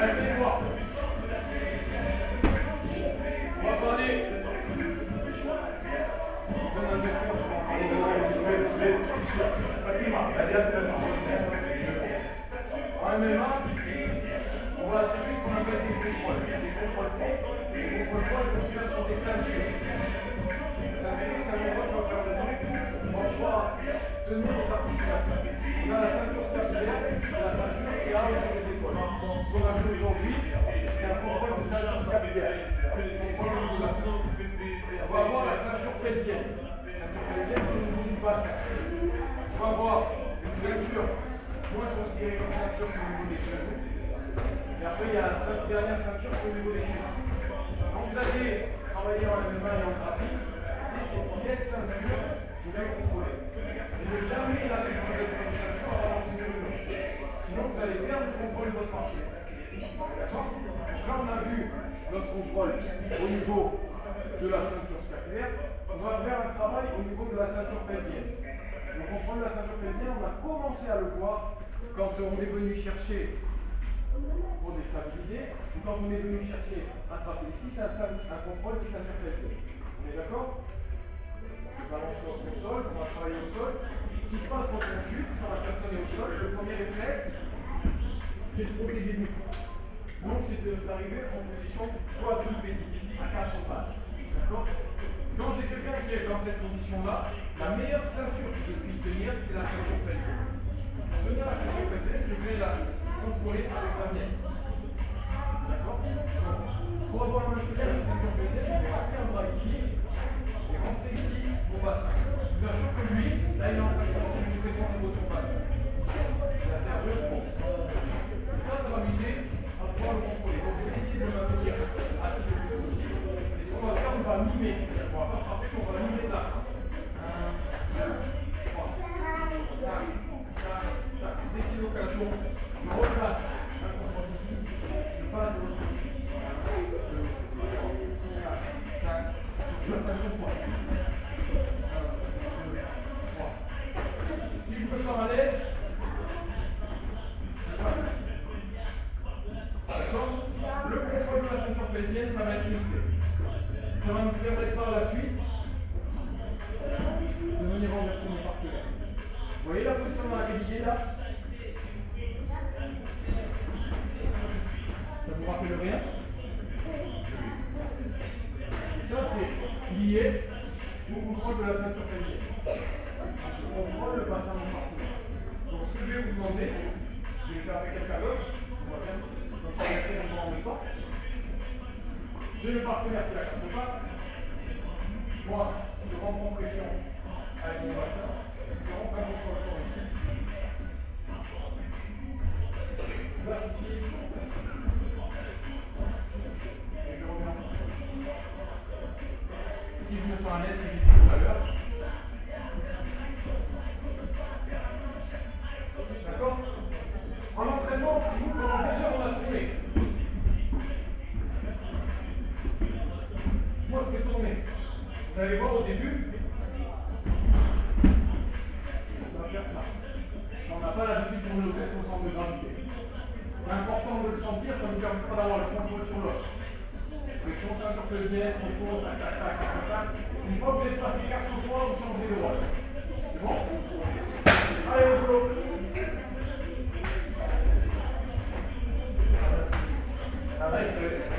Allez, venez voir. On va parler. Donne un vecteur, tu vas en parler. Fatima, la date de la en MMA, on va chercher ce qu'on appelle des contrôles. Des contrôles forts. Les contrôles forts, ils vont se faire sur des ceintures. Ceinture, c'est un endroit qui va faire le truc. On va pouvoir tenir les articulations. On a la ceinture scapulaire, la ceinture qui a autour des épaules. Ce qu'on a vu aujourd'hui, c'est un contrôle de ceinture scapulaire. Contrôle de la ceinture. On va avoir la ceinture pelvienne. Ceinture pelvienne, c'est au niveau du bassin. On va avoir une ceinture. Moi, je considère comme ceinture, c'est au niveau des genoux. Et après, il y a la dernière ceinture, c'est au niveau des genoux. Quand vous allez travailler en MMA et en grappling, quelle ceinture vous voulez contrôler. Et ne jamais lâcher votre ceinture avant d'en tenir une autre. Sinon, vous allez perdre le contrôle de votre marché. D'accord? Donc là, on a vu notre contrôle au niveau de la ceinture scapulaire. On va faire un travail au niveau de la ceinture pelvienne. Le contrôle de la ceinture pelvienne, on a commencé à le voir quand on est venu chercher pour déstabiliser, ou quand on est venu chercher attraper ici, c'est un contrôle de ceinture pelvienne. On est d'accord? Je balance au sol, on va travailler au sol. Ce qui se passe quand on chute, quand la personne est au sol, le premier réflexe, c'est de protéger du corps. Donc c'est d'arriver en position quadrupédique, à 4 pattes. D'accord? Quand j'ai quelqu'un qui est dans cette position-là, la meilleure ceinture que je puisse tenir, c'est la ceinture pelvienne. Pour tenir la ceinture pelvienne, je vais la contrôler avec la mienne. D'accord? Donc, pour avoir un peu la ceinture pelvienne, je vais rentrer un bras ici, et rentrer ici mon bassin. Je vous assure que lui, là il est en train de sentir une pression au niveau de son bassin. La serrure fond. Et ça va m'aider à pouvoir le contrôler. Donc je vais essayer de le maintenir assez le plus possible. Et ce qu'on va faire, on va mimer. On va pas frapper, on va mimer là. 1, 2, 3. Tac, tac, tac. Dès qu'il y a l'occasion, je replace un contrôle ici. Je passe de l'autre côté. 1, 2, 3, 4, 5. Je place un contrôle. Si je me sens à l'aise, je passe ici. D'accord? Le contrôle de la ceinture pelvienne, ça va être limité. Ça va me permettre par la suite de venir renverser mon partenaire. Vous voyez la position dans laquelle il est là? Ça vous rappelle rien? Et ça, c'est lié au contrôle de la ceinture pelvienne. Je contrôle le bassin de mon partenaire. Donc ce que je vais vous demander, je vais le faire avec quelqu'un d'autre. On va bien, donc on va faire en même temps. J'ai le partenaire qui a 4 pattes. Moi, je rentre en pression avec mon bassin. Je rentre un contrôle fort ici. Je place ici. Et je reviens en contrôle. Si je me sens à l'aise, que j'ai dit tout à l'heure. D'accord? En entraînement, nous, pendant 2 heures, on a tourné. Moi, je vais tourner. Vous allez voir au début, ça va faire ça. On n'a pas l'habitude de tourner au tête au centre de gravité. C'est important de le sentir, ça nous permettra d'avoir le contrôle sur l'autre. Flexion, ceinture pelvienne, contrôle, tac, tac, tac, tac, tac. Une fois que vous êtes passé 4 fois, vous changez de rôle. C'est bon? Allez, au boulot.